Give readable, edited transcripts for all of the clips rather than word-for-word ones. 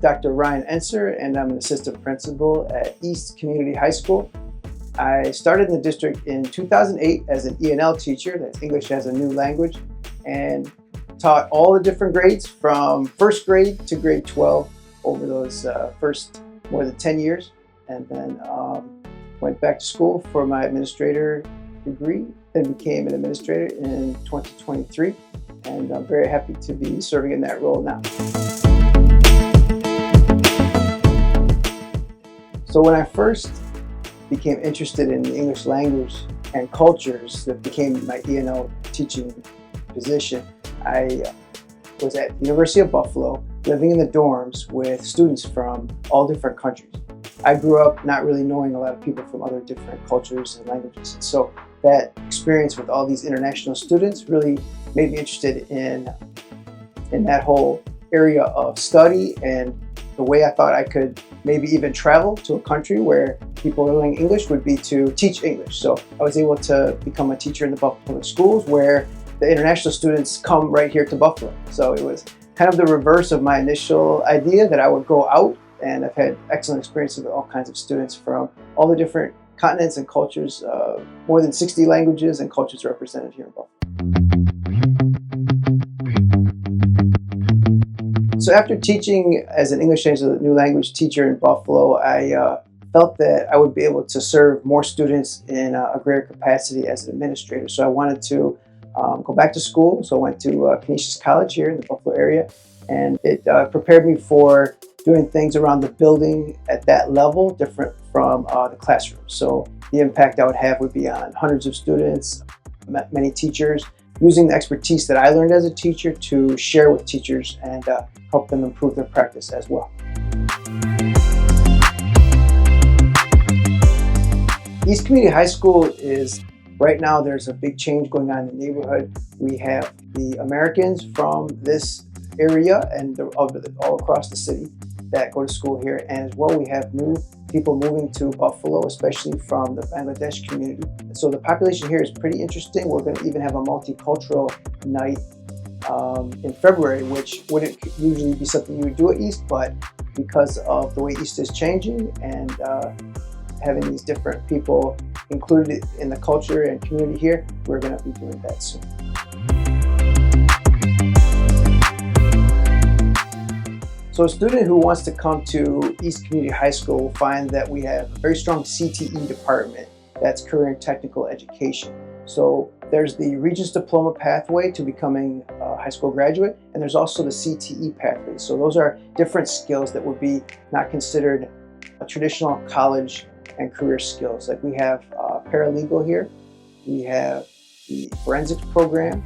Dr. Ryan Enser, and I'm an assistant principal at East Community High School. I started in the district in 2008 as an ENL teacher, that's English as a New Language, and taught all the different grades from first grade to grade 12 over those first more than 10 years. And then went back to school for my administrator degree and became an administrator in 2023. And I'm very happy to be serving in that role now. So when I first became interested in the English language and cultures that became my ENL teaching position, I was at the University of Buffalo, living in the dorms with students from all different countries. I grew up not really knowing a lot of people from other different cultures and languages. And so that experience with all these international students really made me interested in that whole area of study, and the way I thought I could maybe even travel to a country where people learning English would be to teach English. So I was able to become a teacher in the Buffalo Public Schools, where the international students come right here to Buffalo. So it was kind of the reverse of my initial idea that I would go out, and I've had excellent experiences with all kinds of students from all the different continents and cultures. More than 60 languages and cultures represented here in Buffalo. So after teaching as an English as a New Language teacher in Buffalo, I felt that I would be able to serve more students in a greater capacity as an administrator. So I wanted to go back to school. So I went to Canisius College here in the Buffalo area, and it prepared me for doing things around the building at that level, different from the classroom. So the impact I would have would be on hundreds of students, many teachers, using the expertise that I learned as a teacher to share with teachers and help them improve their practice as well. East Community High School is, right now there's a big change going on in the neighborhood. We have the Americans from this area and all across the city that go to school here, and as well we have new people moving to Buffalo, especially from the Bangladesh community. So the population here is pretty interesting. We're going to even have a multicultural night in February, which wouldn't usually be something you would do at East, but because of the way East is changing and having these different people included in the culture and community here, we're going to be doing that soon. So a student who wants to come to East Community High School will find that we have a very strong CTE department, that's Career and Technical Education. So there's the Regents Diploma pathway to becoming a high school graduate, and there's also the CTE pathway. So those are different skills that would be not considered a traditional college and career skills. Like we have paralegal here, we have the forensics program,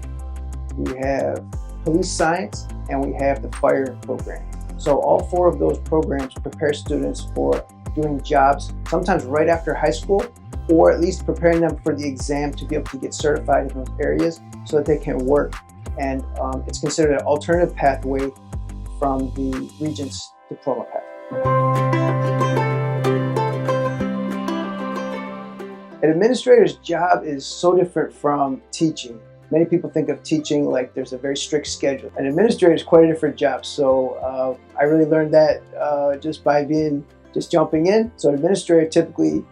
we have police science, and we have the fire program. So all four of those programs prepare students for doing jobs, sometimes right after high school, or at least preparing them for the exam to be able to get certified in those areas so that they can work. And it's considered an alternative pathway from the Regents Diploma pathway. An administrator's job is so different from teaching. Many people think of teaching like there's a very strict schedule. An administrator is quite a different job. So I really learned that just by jumping in. So an administrator typically,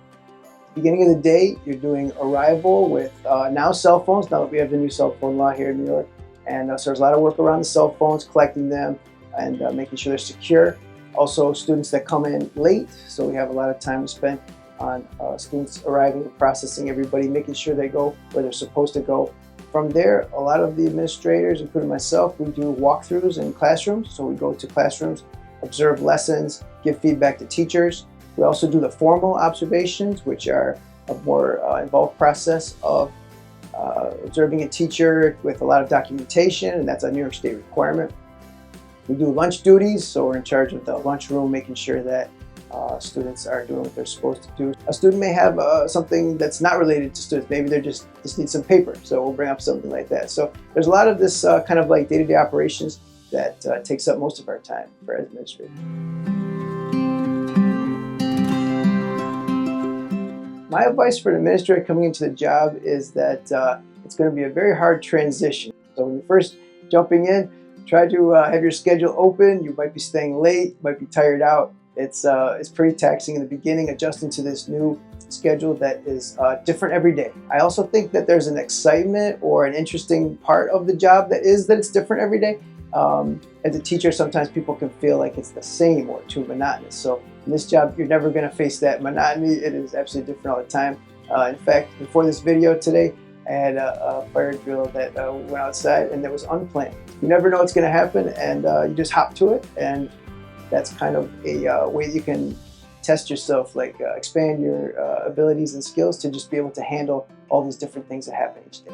beginning of the day, you're doing arrival with now cell phones. Now that we have the new cell phone law here in New York. And so there's a lot of work around the cell phones, collecting them and making sure they're secure. Also students that come in late. So we have a lot of time to spend on students arriving, processing everybody, making sure they go where they're supposed to go. From there, a lot of the administrators, including myself, we do walkthroughs in classrooms. So we go to classrooms, observe lessons, give feedback to teachers. We also do the formal observations, which are a more involved process of observing a teacher with a lot of documentation, and that's a New York State requirement. We do lunch duties, so we're in charge of the lunchroom, making sure that students are doing what they're supposed to do. A student may have something that's not related to students. Maybe they just need some paper, so we'll bring up something like that. So there's a lot of this kind of like day-to-day operations that takes up most of our time for administrators. My advice for an administrator coming into the job is that it's going to be a very hard transition. So when you're first jumping in, Try to have your schedule open. You might be staying late, might be tired out. It's pretty taxing in the beginning, adjusting to this new schedule that is different every day. I also think that there's an excitement or an interesting part of the job that it's different every day. As a teacher, sometimes people can feel like it's the same or too monotonous. So in this job, you're never going to face that monotony. It is absolutely different all the time. In fact, before this video today, I had a fire drill that went outside and that was unplanned. You never know what's going to happen, and you just hop to it, and that's kind of a way that you can test yourself, like expand your abilities and skills to just be able to handle all these different things that happen each day.